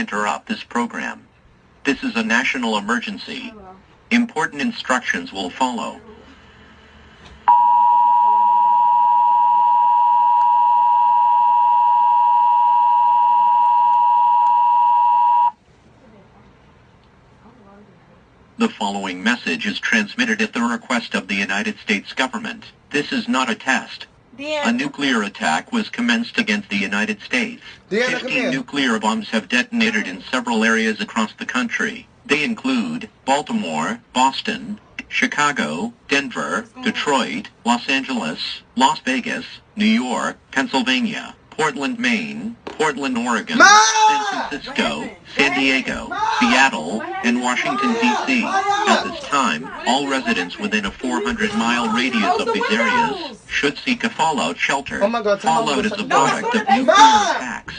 interrupt this program. This is a national emergency. Important instructions will follow. The following message is transmitted at the request of the United States government. This is not a test. A nuclear attack was commenced against the United States. 15 nuclear bombs have detonated in several areas across the country. They include Baltimore, Boston, Chicago, Denver, Detroit, Los Angeles, Las Vegas, New York, Pennsylvania, Portland, Maine, Portland, Oregon, San Francisco, San Diego, Seattle, and Washington, D.C. At this time, all residents within a 400-mile radius of these areas should seek a fallout shelter. Fallout is a product of nuclear attacks.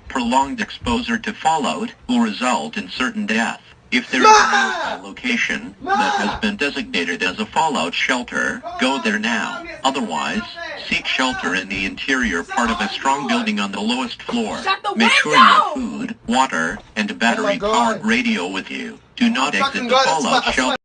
Prolonged exposure to fallout will result in certain death. If there is a nearby location that has been designated as a fallout shelter, go there now. Otherwise, seek shelter in the interior part of a strong building on the lowest floor. Make sure you have food, water, and a battery-powered radio with you. Do not exit the fallout shelter.